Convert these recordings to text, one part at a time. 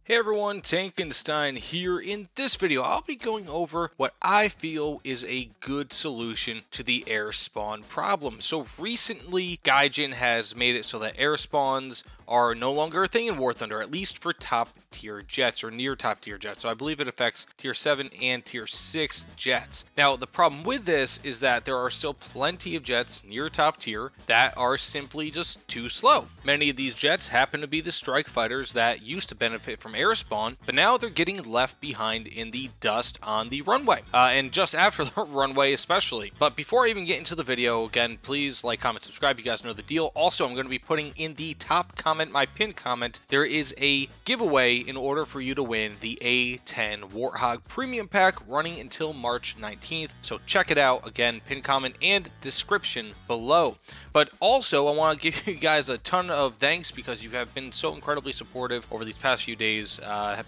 Hey everyone, Tankenstein here. In this video, I'll be going over what I feel is a good solution to the Airspawn problem. So recently, Gaijin has made it so that Airspawns are no longer a thing in War Thunder, at least for top tier jets or near top tier jets. So I believe it affects tier 7 and tier 6 jets. Now, the problem with this is that there are still plenty of jets near top tier that are simply just too slow. Many of these jets happen to be the strike fighters that used to benefit from Airspawn, but now they're getting left behind in the dust on the runway, and just after the runway especially. But before I even get into the video, again, please like, comment, subscribe. You guys know the deal. Also, I'm going to be putting in the top comment, my pinned comment, there is a giveaway in order for you to win the A10 Warthog Premium Pack running until March 19th. So check it out. Again, pinned comment and description below. But also, I want to give you guys a ton of thanks because you have been so incredibly supportive over these past few days,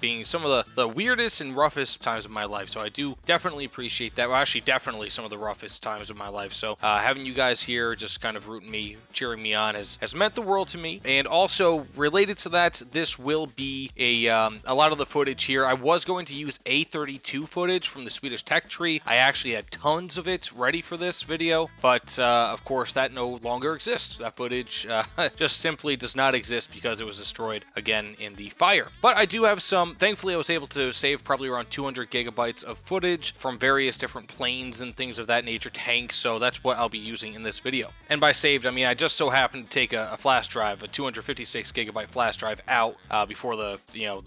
being some of the weirdest and roughest times of my life. So I do definitely appreciate that. Well, actually, definitely some of the roughest times of my life. So having you guys here just kind of rooting me, cheering me on has meant the world to me. And also, related to that, this will be a lot of the footage here. I was going to use A32 footage from the Swedish tech tree. I actually had tons of it ready for this video, but of course, that no longer exists. That footage just simply does not exist because it was destroyed again in the fire. But I do have some. Thankfully, I was able to save probably around 200 gigabytes of footage from various different planes and things of that nature, tanks, so that's what I'll be using in this video. And by saved, I mean I just so happened to take a flash drive, a 256 gigabyte flash drive out before the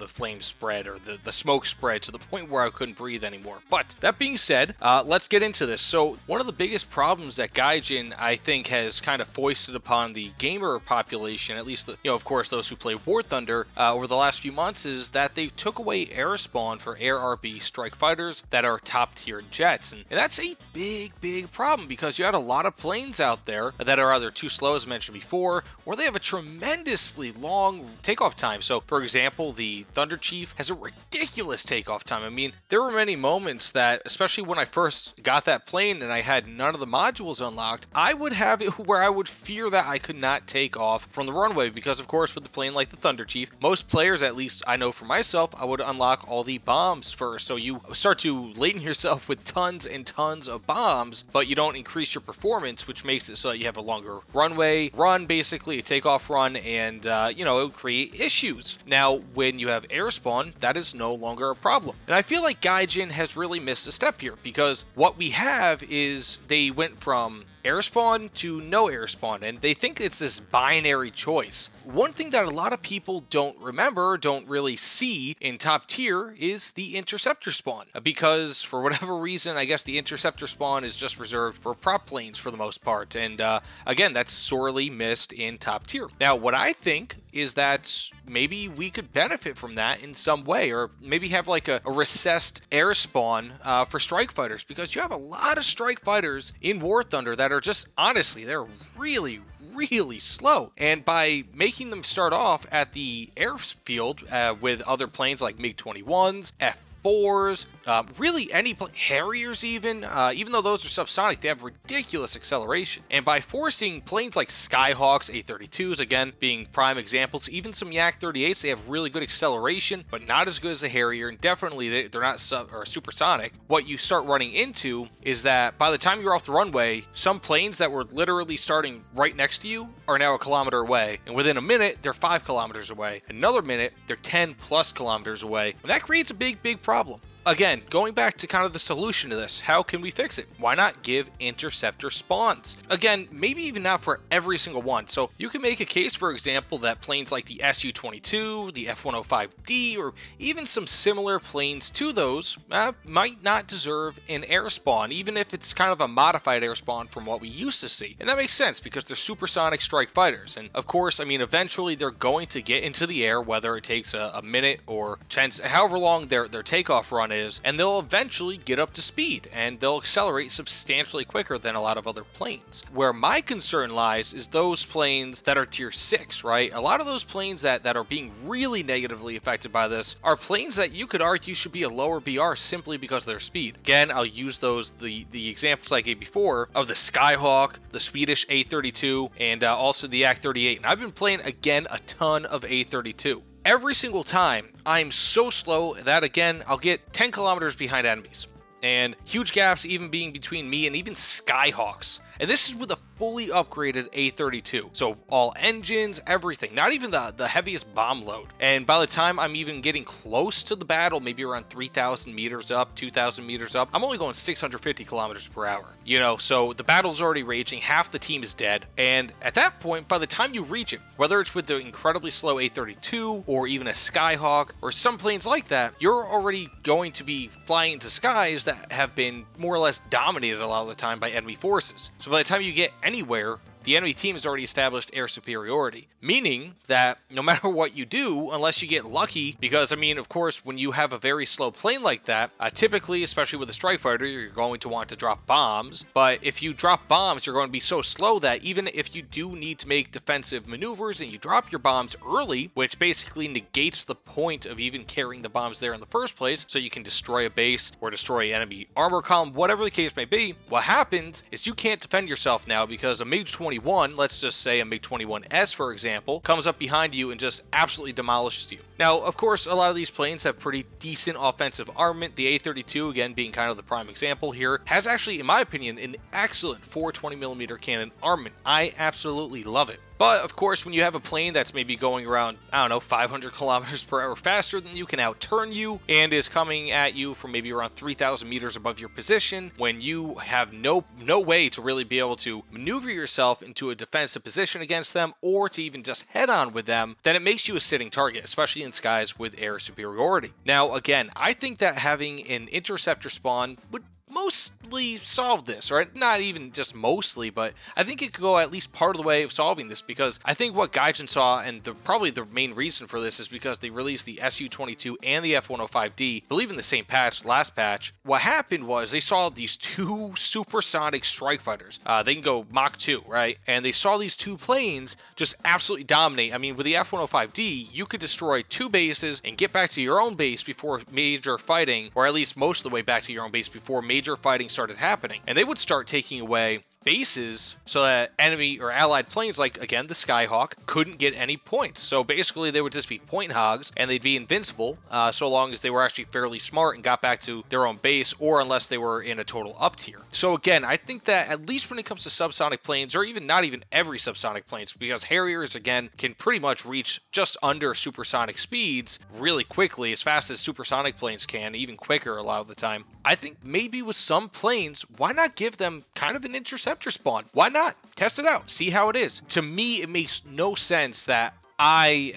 flames spread, or the smoke spread to the point where I couldn't breathe anymore. But that being said, let's get into this. So one of the biggest problems that Gaijin, I think, has kind of foisted upon the gamer population, at least of course those who play War Thunder over the last few months, is that they took away Airspawn for Air RB strike fighters that are top tier jets, and that's a big problem because you had a lot of planes out there that are either too slow, as mentioned before, or they have a tremendously long takeoff time. So for example, the Thunder Chief has a ridiculous takeoff time. I mean, there were many moments that, especially when I first got that plane and I had none of the modules unlocked, I would have it where I would fear that I could not take off from the runway because, of course, with the plane like the Thunder Chief, most players, at least I know for myself, I would unlock all the bombs first. So you start to laden yourself with tons and tons of bombs, but you don't increase your performance, which makes it so that you have a longer runway run, basically a takeoff run, and it would create issues. Now, when you have Airspawn, that is no longer a problem. And I feel like Gaijin has really missed a step here because what we have is they went from Airspawn to no Airspawn, and they think it's this binary choice. One thing that a lot of people don't remember, don't really see in top tier, is the interceptor spawn, because for whatever reason, I guess the interceptor spawn is just reserved for prop planes for the most part, and again, that's sorely missed in top tier. Now, what I think is that maybe we could benefit from that in some way, or maybe have like a recessed air spawn for strike fighters, because you have a lot of strike fighters in War Thunder that are just, honestly, they're really slow, and by making them start off at the airfield with other planes like MiG-21s, F4s, really any Harriers even though those are subsonic, they have ridiculous acceleration. And by forcing planes like Skyhawks, A32s, again, being prime examples, even some Yak 38s, they have really good acceleration, but not as good as a Harrier, and definitely they're not supersonic. What you start running into is that by the time you're off the runway, some planes that were literally starting right next to you are now a kilometer away, and within a minute, they're 5 kilometers away. Another minute, they're 10 plus kilometers away, and that creates a big problem. Again, going back to kind of the solution to this, how can we fix it? Why not give interceptor spawns? Again, maybe even not for every single one. So you can make a case, for example, that planes like the Su-22, the F-105D, or even some similar planes to those might not deserve an air spawn, even if it's kind of a modified air spawn from what we used to see. And that makes sense because they're supersonic strike fighters. And of course, I mean, eventually they're going to get into the air, whether it takes a minute or 10, however long their takeoff run is, and they'll eventually get up to speed and they'll accelerate substantially quicker than a lot of other planes. Where my concern lies is those planes that are tier 6, right? A lot of those planes that are being really negatively affected by this are planes that you could argue should be a lower BR simply because of their speed. Again, I'll use those, the examples I gave before of the Skyhawk, the Swedish A32, and also the Yak 38. And I've been playing, again, a ton of A32. every single time, I'm so slow that, again, I'll get 10 kilometers behind enemies. And huge gaps even being between me and even Skyhawks. And this is with a fully upgraded A32. So all engines, everything, not even the heaviest bomb load. And by the time I'm even getting close to the battle, maybe around 3,000 meters up, 2,000 meters up, I'm only going 650 kilometers per hour. You know, so the battle's already raging, half the team is dead. And at that point, by the time you reach it, whether it's with the incredibly slow A32 or even a Skyhawk or some planes like that, you're already going to be flying into skies that have been more or less dominated a lot of the time by enemy forces. So by the time you get anywhere, the enemy team has already established air superiority, meaning that no matter what you do, unless you get lucky, because I mean, of course, when you have a very slow plane like that, typically, especially with a strike fighter, you're going to want to drop bombs. But if you drop bombs, you're going to be so slow that even if you do need to make defensive maneuvers and you drop your bombs early, which basically negates the point of even carrying the bombs there in the first place, so you can destroy a base or destroy enemy armor column, whatever the case may be, what happens is you can't defend yourself now because a MiG-21, let's just say a MiG-21S for example, comes up behind you and just absolutely demolishes you. Now, of course, a lot of these planes have pretty decent offensive armament. The A-32, again, being kind of the prime example here, has actually, in my opinion, an excellent 420mm cannon armament. I absolutely love it. But, of course, when you have a plane that's maybe going around, I don't know, 500 kilometers per hour faster than you, can outturn you, and is coming at you from maybe around 3,000 meters above your position, when you have no way to really be able to maneuver yourself into a defensive position against them, or to even just head on with them, then it makes you a sitting target, especially in skies with air superiority. Now, again, I think that having an interceptor spawn would mostly solve this, right? Not even just mostly, but I think it could go at least part of the way of solving this, because I think what Gaijin saw, and probably the main reason for this, is because they released the Su-22 and the F-105D, I believe in the same patch, last patch. What happened was they saw these two supersonic strike fighters. They can go Mach 2, right? And they saw these two planes just absolutely dominate. I mean, with the F-105D, you could destroy two bases and get back to your own base before major fighting, or at least most of the way back to your own base before major fighting started happening, and they would start taking away bases so that enemy or allied planes, like again the Skyhawk, couldn't get any points. So basically they would just be point hogs and they'd be invincible so long as they were actually fairly smart and got back to their own base, or unless they were in a total up tier. So again, I think that at least when it comes to subsonic planes, or even not even every subsonic planes, because Harriers again can pretty much reach just under supersonic speeds really quickly, as fast as supersonic planes can, even quicker a lot of the time. I think maybe with some planes, why not give them kind of an interceptor spawn? Why not? Test it out. See how it is. To me, it makes no sense that I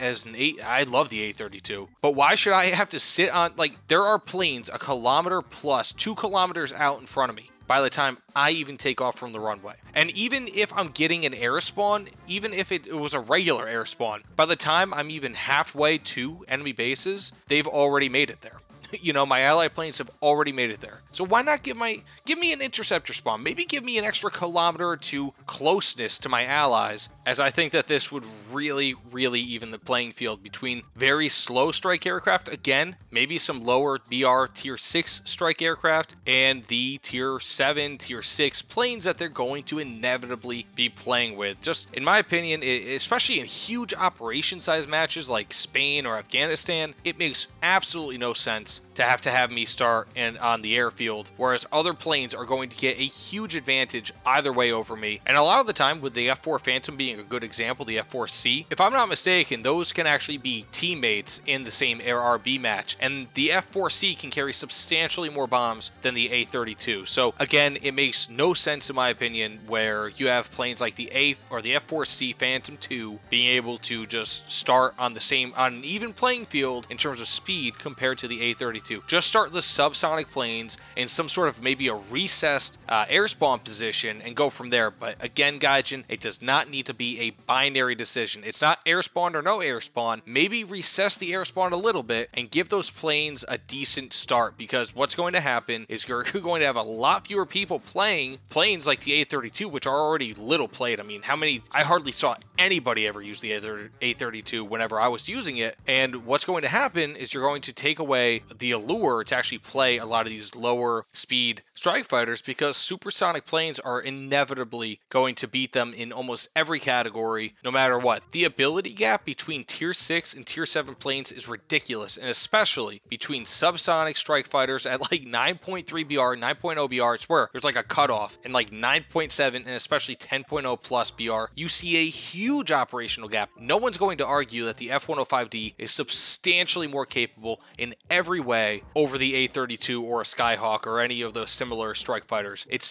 love the A-32, but why should I have to sit on, like, there are planes a kilometer plus, 2 kilometers out in front of me by the time I even take off from the runway. And even if I'm getting an air spawn, even if it was a regular air spawn, by the time I'm even halfway to enemy bases, they've already made it there. You know, my allied planes have already made it there. So why not give me an interceptor spawn? Maybe give me an extra kilometer or two closeness to my allies, as I think that this would really, really even the playing field between very slow strike aircraft, again, maybe some lower BR tier 6 strike aircraft, and the tier 7, tier 6 planes that they're going to inevitably be playing with. Just in my opinion, especially in huge operation size matches like Spain or Afghanistan, it makes absolutely no sense to have me start on the airfield, whereas other planes are going to get a huge advantage either way over me. And a lot of the time, with the F4 Phantom being a good example, the F4C, if I'm not mistaken, those can actually be teammates in the same Air RB match, and the F4C can carry substantially more bombs than the A-32. So again, it makes no sense in my opinion where you have planes like the F4C Phantom 2 being able to just start on an even playing field in terms of speed compared to the A-32. Just start the subsonic planes in some sort of maybe a recessed air spawn position and go from there. But again, Gaijin, it does not need to be a binary decision. It's not air spawn or no air spawn. Maybe recess the air spawn a little bit and give those planes a decent start, because what's going to happen is you're going to have a lot fewer people playing planes like the A-32, which are already little played. I mean, I hardly saw anybody ever use the A-32 whenever I was using it. And what's going to happen is you're going to take away the the allure to actually play a lot of these lower speed strike fighters, because supersonic planes are inevitably going to beat them in almost every category, no matter what. The ability gap between tier 6 and tier 7 planes is ridiculous, and especially between subsonic strike fighters at like 9.3 BR, 9.0 BR, it's where there's like a cutoff, and like 9.7 and especially 10.0 plus BR, you see a huge operational gap. No one's going to argue that the F-105D is substantially more capable in every way over the A-32 or a Skyhawk or any of those similar strike fighters. It's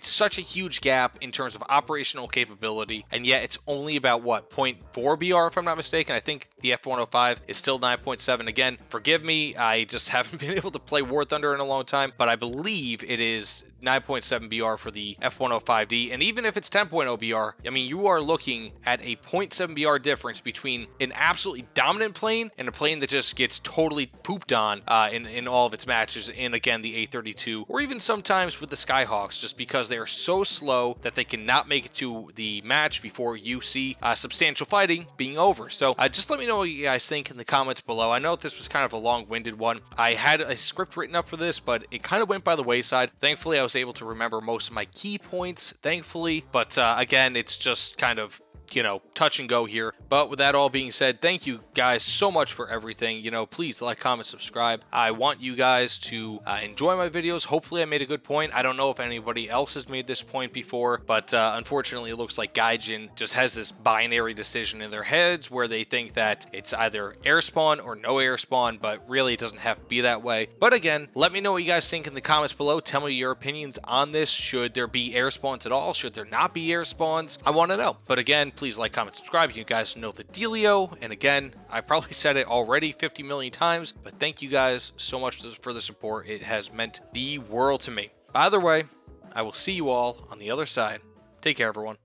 such a huge gap in terms of operational capability, and yet it's only about, what, 0.4 BR if I'm not mistaken. I think the F-105 is still 9.7. Again, forgive me, I just haven't been able to play War Thunder in a long time, but I believe it is 9.7 BR for the F-105D, and even if it's 10.0 BR, I mean, you are looking at a 0.7 BR difference between an absolutely dominant plane and a plane that just gets totally pooped on in all of its matches, and again, the A-32, or even sometimes with the Skyhawks, just because they are so slow that they cannot make it to the match before you see substantial fighting being over. So just let me know what you guys think in the comments below. I know this was kind of a long-winded one. I had a script written up for this, but it kind of went by the wayside. Thankfully, I was able to remember most of my key points, thankfully, but again, it's just kind of, you know, touch and go here. But with that all being said, thank you guys so much for everything. You know, please like, comment, subscribe. I want you guys to enjoy my videos. Hopefully I made a good point. I don't know if anybody else has made this point before, but unfortunately it looks like Gaijin just has this binary decision in their heads where they think that it's either Airspawn or no Airspawn, but really it doesn't have to be that way. But again, let me know what you guys think in the comments below. Tell me your opinions on this. Should there be Airspawns at all? Should there not be Airspawns? I want to know. But again, please like, comment, subscribe. You guys know the dealio. And again, I probably said it already 50 million times, but thank you guys so much for the support. It has meant the world to me. Either way, I will see you all on the other side. Take care, everyone.